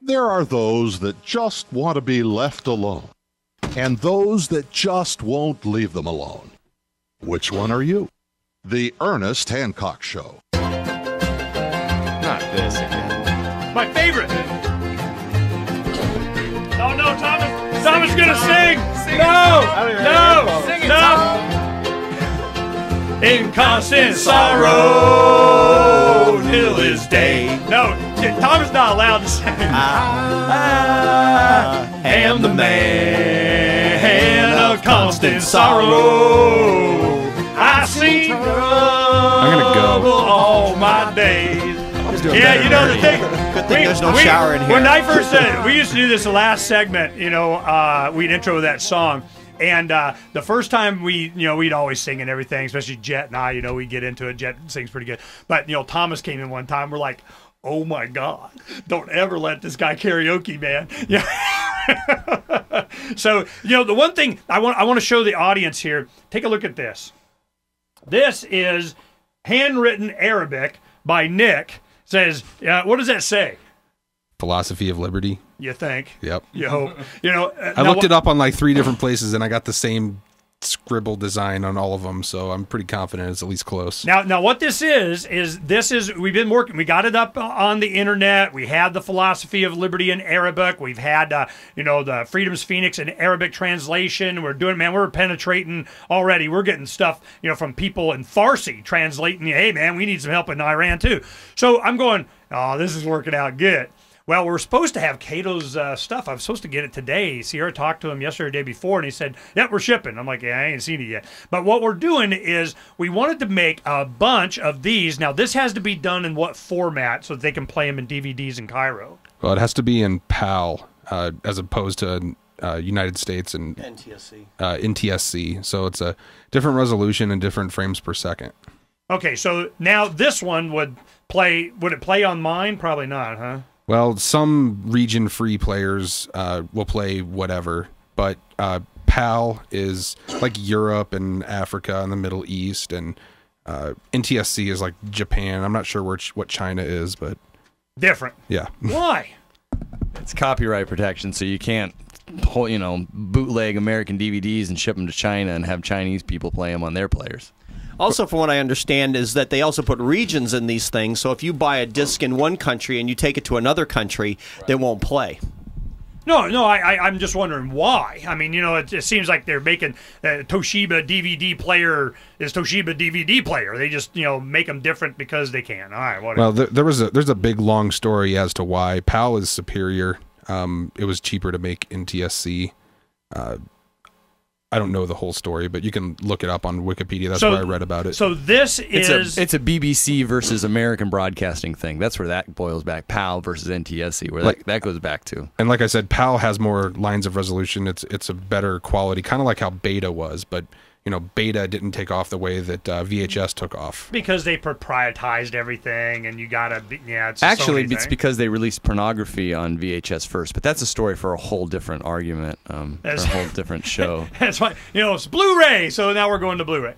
There are those that just want to be left alone, and those that just won't leave them alone. Which one are you? The Ernest Hancock Show. Not this again. My favorite. Oh no, Thomas! Thomas gonna sing! No! In constant sorrow till his day. No, Thomas not allowed to sing. I am the man of constant sorrow. I see trouble all my days. Yeah, you know the thing. Good thing there's no shower in here. When I first we used to do this last segment. You know, we'd intro that song. And the first time we'd always sing and everything, especially Jet and I, we get into it. Jet sings pretty good. But, Thomas came in one time. We're like, oh, my God, don't ever let this guy karaoke, man. Yeah. So, the one thing I want to show the audience here, take a look at this. This is handwritten Arabic by Nick. It says, what does that say? Philosophy of liberty. You think? Yep. You hope. I looked it up on like 3 different places, and I got the same scribble design on all of them, so I'm pretty confident it's at least close. Now what this is we've been working. We got it up on the internet. We had the Philosophy of Liberty in Arabic. We've had the Freedom's Phoenix in Arabic translation. We're doing, man. We're penetrating already. We're getting stuff from people in Farsi translating. Hey, man, we need some help in Iran too. So I'm going, oh, this is working out good. Well, we're supposed to have Cato's stuff. I'm supposed to get it today. Sierra talked to him yesterday or the day before, and he said, yeah, we're shipping. I'm like, yeah, I ain't seen it yet. But what we're doing is we wanted to make a bunch of these. Now, this has to be done in what format so that they can play them in DVDs in Cairo? Well, it has to be in PAL as opposed to United States and NTSC. So it's a different resolution and different frames per second. Okay, so now this one would it play on mine? Probably not, huh? Well, some region-free players will play whatever, but PAL is like Europe and Africa and the Middle East, and NTSC is like Japan. I'm not sure what China is, but... Different. Yeah. Why? It's copyright protection, so you can't bootleg American DVDs and ship them to China and have Chinese people play them on their players. Also, from what I understand, is that they also put regions in these things. So if you buy a disc in one country and you take it to another country, they won't play. No, I'm just wondering why. I mean, it seems like they're making Toshiba DVD player is Toshiba DVD player. They just, make them different because they can. All right, whatever. Well, there's a big, long story as to why PAL is superior. It was cheaper to make NTSC. I don't know the whole story, but you can look it up on Wikipedia. That's where I read about it. So this is... It's a BBC versus American broadcasting thing. That's where that boils back. PAL versus NTSC, where that goes back to. And like I said, PAL has more lines of resolution. It's a better quality, kind of like how Beta was, but... Beta didn't take off the way that VHS took off. Because they proprietized everything, and you gotta be, it's because they released pornography on VHS first, but that's a story for a whole different argument, for a whole different show. That's why, it's Blu-ray, so now we're going to Blu-ray.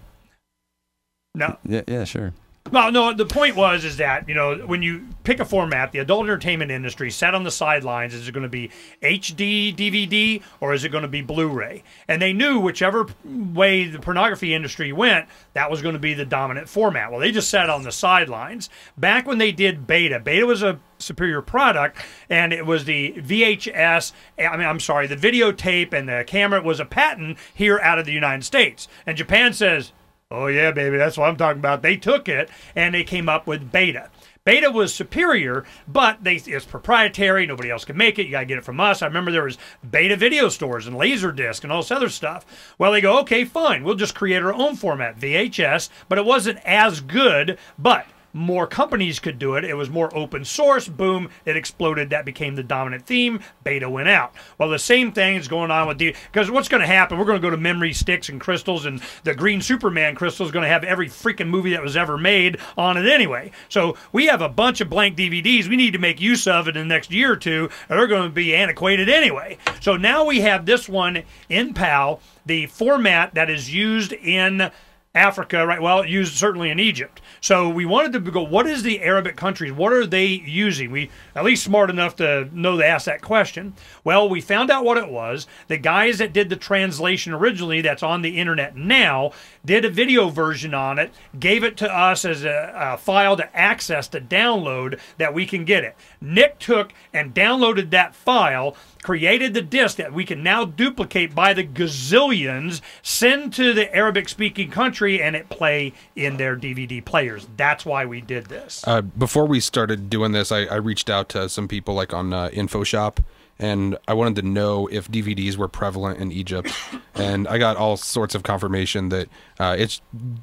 No. Yeah, sure. Well, no, the point is that, when you pick a format, the adult entertainment industry sat on the sidelines. Is it going to be HD DVD or is it going to be Blu-ray? And they knew whichever way the pornography industry went, that was going to be the dominant format. Well, they just sat on the sidelines. Back when they did Beta was a superior product, and it was the VHS, the videotape and the camera was a patent here out of the United States. And Japan says... oh, yeah, baby, that's what I'm talking about. They took it, and they came up with Beta. Beta was superior, but it's proprietary. Nobody else can make it. You got to get it from us. I remember there was Beta video stores and Laserdisc and all this other stuff. Well, they go, okay, fine. We'll just create our own format, VHS, but it wasn't as good, but... more companies could do it. It was more open source. Boom, it exploded. That became the dominant theme. Beta went out. Well, the same thing is going on with because what's going to happen, we're going to go to memory sticks and crystals, and the green Superman crystal is going to have every freaking movie that was ever made on it anyway. So we have a bunch of blank DVDs we need to make use of in the next year or two, and they're going to be antiquated anyway. So now we have this one in PAL, the format that is used in Africa, right? Well, used certainly in Egypt. So we wanted to go, what is the Arabic countries? What are they using? We at least smart enough to know to ask that question. Well, we found out what it was. The guys that did the translation originally, that's on the internet now, did a video version on it, gave it to us as a file to access, to download, that we can get it. Nick took and downloaded that file, created the disc that we can now duplicate by the gazillions, send to the Arabic-speaking country, and it play in their DVD players. That's why we did this. Before we started doing this, I reached out to some people like on InfoShop, and I wanted to know if DVDs were prevalent in Egypt, and I got all sorts of confirmation that it's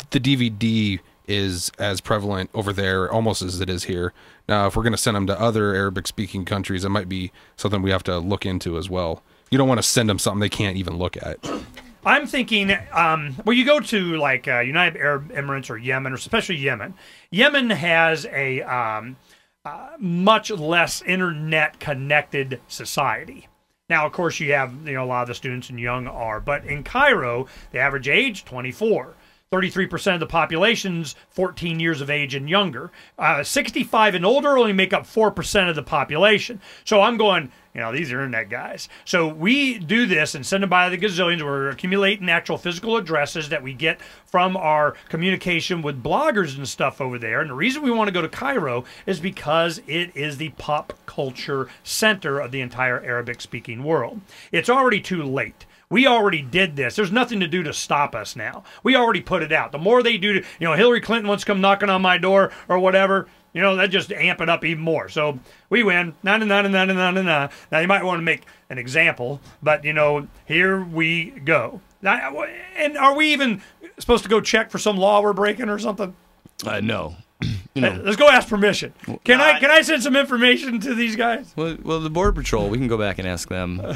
the DVD is as prevalent over there almost as it is here. Now, if we're going to send them to other Arabic-speaking countries, it might be something we have to look into as well. You don't want to send them something they can't even look at. I'm thinking, well, you go to like United Arab Emirates or Yemen, or especially Yemen. Yemen has a much less internet-connected society. Now, of course, you have a lot of the students and young are, but in Cairo, the average age 24. 33% of the population's 14 years of age and younger. 65 and older only make up 4% of the population. So I'm going, these are internet guys. So we do this and send them by the gazillions. We're accumulating actual physical addresses that we get from our communication with bloggers and stuff over there. And the reason we want to go to Cairo is because it is the pop culture center of the entire Arabic-speaking world. It's already too late. We already did this. There's nothing to do to stop us now. We already put it out. The more they do, Hillary Clinton wants to come knocking on my door or whatever, that just amp it up even more. So we win. Now you might want to make an example, but, here we go. And are we even supposed to go check for some law we're breaking or something? No. Let's go ask permission. Can I send some information to these guys? Well, the Border Patrol, we can go back and ask them.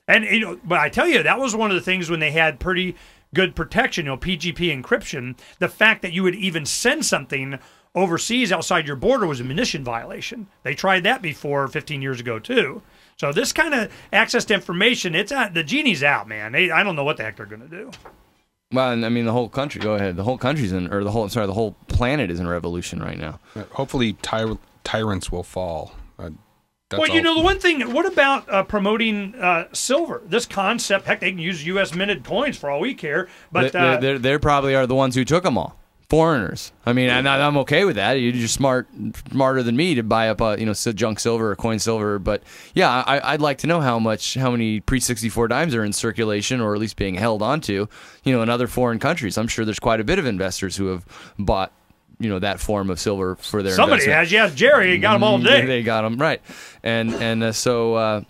And, but I tell you, that was one of the things when they had pretty good protection, PGP encryption. The fact that you would even send something overseas outside your border was a munition violation. They tried that before 15 years ago, too. So this kind of access to information, the genie's out, man. I don't know what the heck they're going to do. Well, the whole country, go ahead. The whole country's the whole planet is in revolution right now. Hopefully tyrants will fall. Well, the one thing, what about promoting silver? This concept, heck, they can use U.S. minted coins for all we care. But they probably are the ones who took them all. Foreigners. And I'm okay with that. You're just smarter than me to buy up, junk silver or coin silver. But yeah, I'd like to know how many pre-64 dimes are in circulation or at least being held onto, in other foreign countries. I'm sure there's quite a bit of investors who have bought that form of silver for their Somebody investment. has, yes. Jerry got them all day. They got them, right. So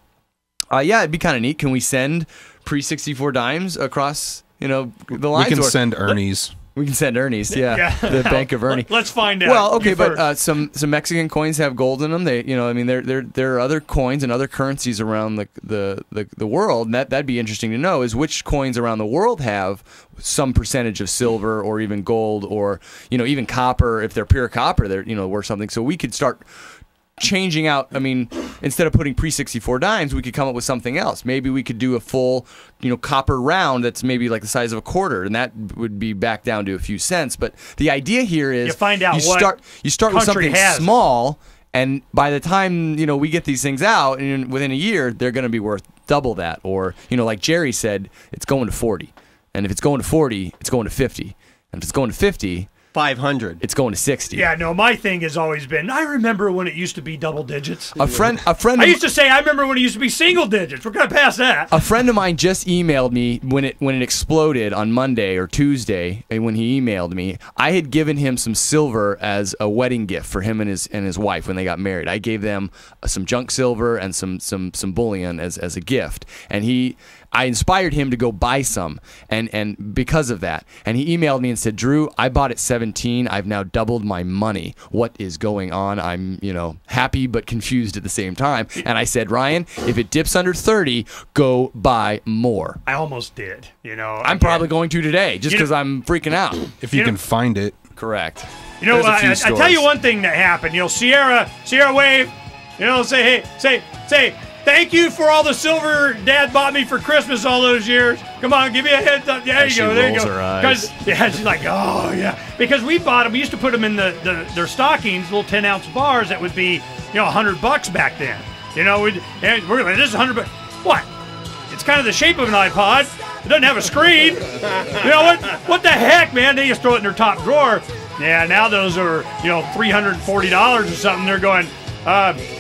it'd be kind of neat. Can we send pre-64 dimes across, the lines? We can send Ernie's. We can send Ernest, yeah. The Bank of Ernie. Let's find out. Well, okay, but some Mexican coins have gold in them. They, there are other coins and other currencies around the world. And that'd be interesting to know is which coins around the world have some percentage of silver or even gold or even copper. If they're pure copper, they're worth something. So we could start changing out. Instead of putting pre-64 dimes, we could come up with something else. Maybe we could do a full, copper round that's maybe like the size of a quarter, and that would be back down to a few cents. But the idea here is you find out you start with something small, and by the time we get these things out, and within a year, they're going to be worth double that. Or like Jerry said, it's going to 40, and if it's going to 40, it's going to 50, and if it's going to 50. 500. It's going to 60. Yeah, no, my thing has always been, I remember when it used to be double digits. A friend. I used to say, I remember when it used to be single digits. We're going to pass that. A friend of mine just emailed me when it exploded on Monday or Tuesday. And when he emailed me, I had given him some silver as a wedding gift for him and his wife when they got married. I gave them some junk silver and some bullion as a gift. And I inspired him to go buy some, and because of that. And he emailed me and said, Drew, I bought at 17. I've now doubled my money. What is going on? I'm, happy but confused at the same time. And I said, Ryan, if it dips under 30, go buy more. I almost did, I'm probably going to today just because I'm freaking out. If you can find it. Correct. I tell you one thing that happened. Sierra Wave, say, Thank you for all the silver Dad bought me for Christmas all those years. Come on, give me a heads up. There you go. There you go. Yeah, she's like, oh yeah, because we bought them. We used to put them in their stockings, little 10-ounce bars that would be $100 back then. We're like, this is $100. What? It's kind of the shape of an iPod. It doesn't have a screen. What the heck, man? They just throw it in their top drawer. Yeah, now those are $340 or something. They're going.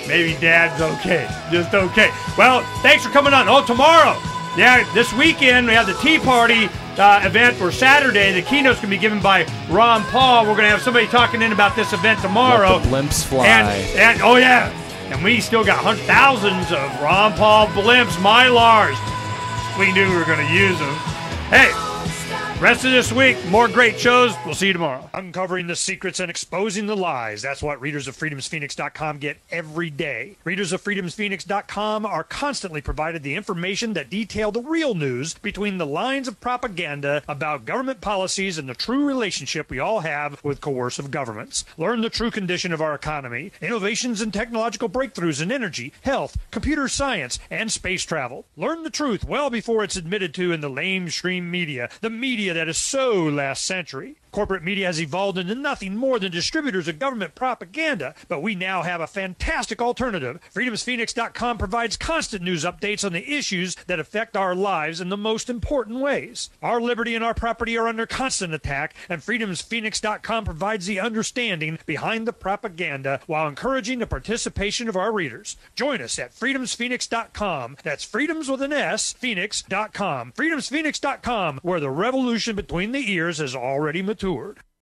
Maybe Dad's okay. Just okay. Well, thanks for coming on. Oh, tomorrow. Yeah, this weekend we have the Tea Party event for Saturday. The keynote's going to be given by Ron Paul. We're going to have somebody talking in about this event tomorrow. Let the blimps fly. And oh, yeah. And we still got thousands of Ron Paul blimps, Mylars. We knew we were going to use them. Hey. Rest of this week, more great shows. We'll see you tomorrow. Uncovering the secrets and exposing the lies. That's what readers of freedomsphoenix.com get every day. Readers of freedomsphoenix.com are constantly provided the information that detail the real news between the lines of propaganda about government policies and the true relationship we all have with coercive governments. Learn the true condition of our economy, innovations and technological breakthroughs in energy, health, computer science, and space travel. Learn the truth well before it's admitted to in the lamestream media, the media that is so last century. Corporate media has evolved into nothing more than distributors of government propaganda, but we now have a fantastic alternative. FreedomsPhoenix.com provides constant news updates on the issues that affect our lives in the most important ways. Our liberty and our property are under constant attack, and FreedomsPhoenix.com provides the understanding behind the propaganda while encouraging the participation of our readers. Join us at FreedomsPhoenix.com. That's freedoms with an S, Phoenix.com. FreedomsPhoenix.com, where the revolution between the ears has already matured.